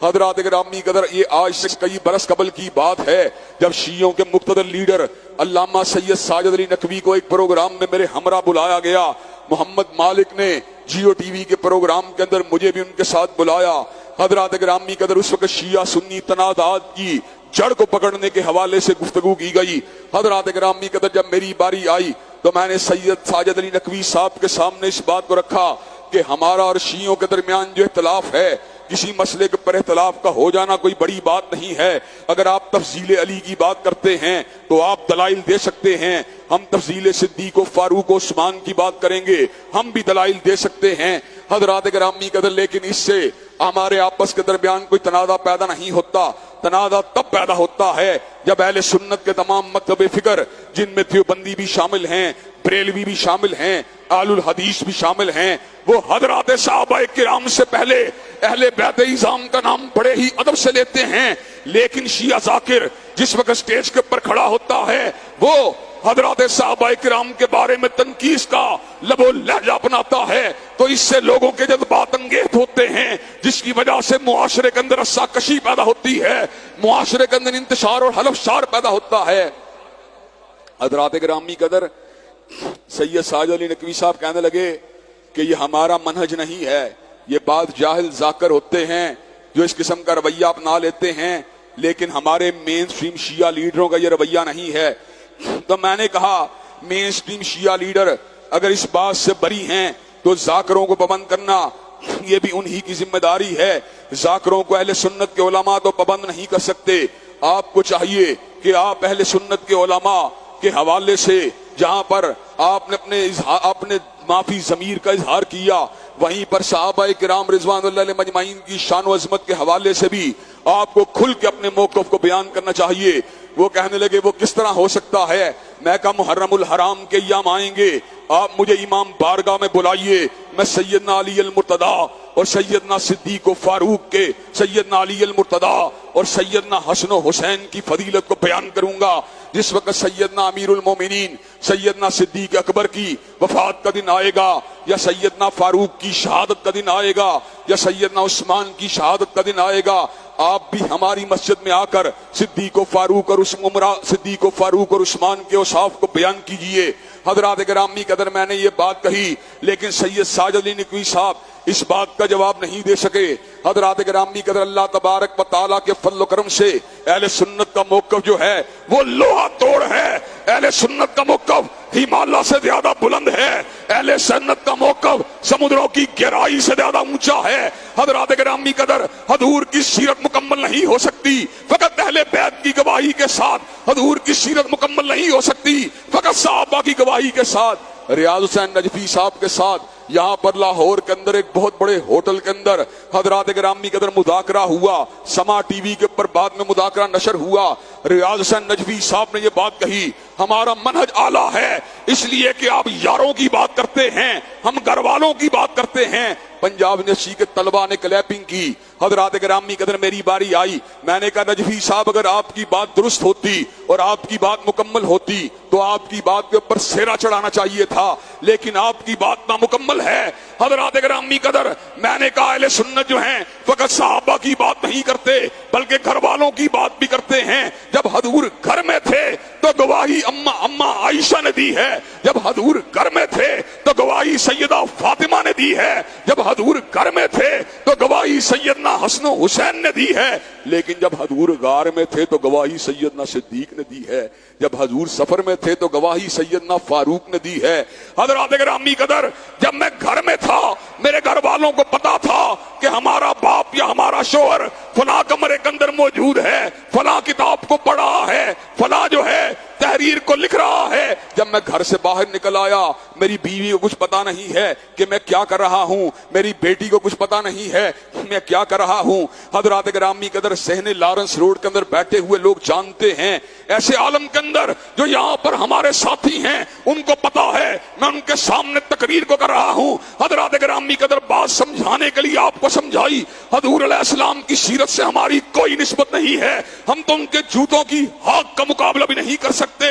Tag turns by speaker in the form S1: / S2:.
S1: حضرات گرامی قدر یہ آج سے کئی برس قبل کی بات ہے جب شیعوں کے مقتدر لیڈر علامہ سید ساجد علی نقوی کو ایک پروگرام میں میرے ہمراہ بلایا گیا. محمد مالک نے جیو ٹی وی کے پروگرام کے اندر مجھے بھی ان کے ساتھ بلایا. حضرات گرامی قدر اس وقت شیعہ سنی تنازعات کی جڑ کو پکڑنے کے حوالے سے گفتگو کی گئی. حضرات گرامی قدر جب میری باری آئی تو میں نے سید ساجد علی نقوی صاحب کے سامنے اس بات کو رکھا کہ ہمارا اور شیعوں کے درمیان جو اختلاف ہے کسی مسئلے کے پر اختلاف کا ہو جانا کوئی بڑی بات نہیں ہے. اگر آپ تفضیل علی کی بات کرتے ہیں تو آپ دلائل دے سکتے ہیں. ہم تفضیل صدیق و فاروق و عثمان کی بات کریں گے, ہم بھی دلائل دے سکتے ہیں. حضرات گرامی قدر لیکن اس سے ہمارے آپس کے درمیان کوئی تنازع پیدا نہیں ہوتا. تنازع تب پیدا ہوتا ہے جب اہل سنت کے تمام مکتب فکر جن میں دیوبندی بھی شامل ہیں, بریلوی بھی شامل ہیں, اہل الحدیث بھی شامل ہیں, وہ حضرات صحابہ کرام سے پہلے اہل بیت اعظام کا نام بڑے ہی ادب سے لیتے ہیں. لیکن شیعہ ذاکر جس وقت سٹیج کے اوپر کھڑا ہوتا ہے وہ حضرات صحابہ کرام کے بارے میں تنقید کا لب و لہجہ اپناتا ہے تو اس سے لوگوں کے جذبات انگیز ہوتے ہیں, جس کی وجہ سے معاشرے کے اندر رسا کشی پیدا ہوتی ہے, معاشرے کے اندر انتشار اور حلف شار پیدا ہوتا ہے. حضرات گرامی قدر سید ساجد علی نقوی صاحب کہنے لگے کہ یہ ہمارا منہج نہیں ہے. یہ بات جاہل ذاکر ہوتے ہیں جو اس قسم کا رویہ اپنا لیتے ہیں, لیکن ہمارے مین سٹریم شیعہ لیڈروں کا یہ رویہ نہیں ہے. تو میں نے کہا مین سٹریم شیعہ لیڈر اگر اس بات سے بری ہیں تو ذاکروں کو پابند کرنا یہ بھی انہی کی ذمہ داری ہے. ذاکروں کو اہل سنت کے علماء تو پابند نہیں کر سکتے. آپ کو چاہیے کہ آپ اہل سنت کے علماء کے حوالے سے جہاں پر آپ نے اپنے معافی ضمیر کا اظہار کیا وہیں پر صحابہ کرام رضوان اللہ علیہ مجمعین کی شان و عظمت کے حوالے سے بھی آپ کو کھل کے اپنے موقف کو بیان کرنا چاہیے. وہ کہنے لگے وہ کس طرح ہو سکتا ہے, میں کہا محرم الحرام کے ایام آئیں گے, آپ مجھے امام بارگاہ میں بلائیے, میں سیدنا علی المرتضیٰ اور سیدنا صدیق و فاروق کے, سیدنا علی المرتضیٰ اور سیدنا حسن و حسین کی فضیلت کو بیان کروں گا. جس وقت سیدنا امیر المومنین سیدنا صدیق اکبر کی وفات کا دن آئے گا, یا سیدنا فاروق کی شہادت کا دن آئے گا, یا سیدنا عثمان کی شہادت کا دن آئے گا, آپ بھی ہماری مسجد میں آ کر صدیق و فاروق اور عثمان کے اوصاف کو بیان کیجئے. حضرات گرامی قدر میں نے یہ بات کہی لیکن سید ساجد علی نقوی صاحب اس بات کا جواب نہیں دے سکے. حضرات گرامی قدر اللہ تبارک و تعالیٰ کے فضل و کرم سے اہل سنت کا موقف جو ہے وہ لوہا توڑ ہے. اہل سنت کا موقف ہمالیہ سے زیادہ بلند ہے. اہل سنت کا موقف سمندروں کی گہرائی سے زیادہ اونچا ہے. حضرات گرامی قدر حضور کی سیرت مکمل نہیں ہو سکتی فقط اہل بیت کی گواہی کے ساتھ. حضور کی سیرت مکمل نہیں ہو سکتی فقط صحابہ کی گواہی کے ساتھ. ریاض حسین نجفی صاحب کے ساتھ یہاں پر لاہور کے اندر ایک بہت بڑے ہوٹل کے اندر حضرات گرامی قدر مذاکرہ ہوا. سما ٹی وی کے اوپر بعد میں مذاکرہ نشر ہوا. ریاض حسین نجفی صاحب نے یہ بات کہی ہمارا منہج اعلیٰ ہے اس لیے کہ آپ یاروں کی بات کرتے ہیں, ہم گھر والوں کی بات کرتے ہیں. پنجاب یونیورسٹی کے طلباء نے کلیپنگ کی. حضرات گرامی قدر میری باری آئی, میں نے کہا نجفی صاحب اگر آپ کی بات درست ہوتی اور آپ کی بات مکمل ہوتی تو آپ کی بات کے اوپر سیرا چڑھانا چاہیے تھا, لیکن آپ کی بات نامکمل ہے. حضرات گرامی قدر میں نے کہا اہل سنت جو ہیں فقط صحابہ کی بات نہیں کرتے بلکہ گھر والوں کی بات بھی کرتے ہیں. جب حضور گھر میں تھے تو گواہی اما عائشہ نے دی ہے, جب حضور گھر میں تھے تو گواہی سیدہ فاطمہ نے دی ہے, جب حضور گھر میں تھے تو گواہی سیدنا حسن و حسین نے دی ہے, لیکن جب حضور غار میں تھے تو گواہی سیدنا صدیق نے دی ہے, جب حضور سفر میں تھے تو گواہی سیدنا فاروق نے دی ہے. حضرات گرامی قدر جب میں گھر میں تھا میرے گھر والوں کو پتا تھا کہ ہمارا باپ یا ہمارا شوہر فلاں کمرے کے اندر موجود ہے, فلاں کتاب کو پڑھ رہا ہے, فلاں جو ہے تحریر کو لکھ رہا ہے. جب میں گھر سے باہر نکل آیا میری بیوی کو کچھ پتا نہیں ہے کہ میں کیا کر رہا ہوں, میری بیٹی کو کچھ پتا نہیں ہے میں کیا کر رہا ہوں. حضرات گرامی قدر صحن لارنس روڈ کے اندر بیٹھے ہوئے لوگ جانتے ہیں ایسے عالم کے اندر جو یہاں پر ہمارے ساتھی ہیں ان کو پتا ہے میں ان کے سامنے تقریر کو کر رہا ہوں. حضرات گرامی قدر بات سمجھانے کے لیے آپ کو سمجھائی. حضور علیہ السلام کی سیرت سے ہماری کوئی نسبت نہیں ہے, ہم تو ان کے جوتوں کی حق کا مقابلہ بھی نہیں کر سکتے.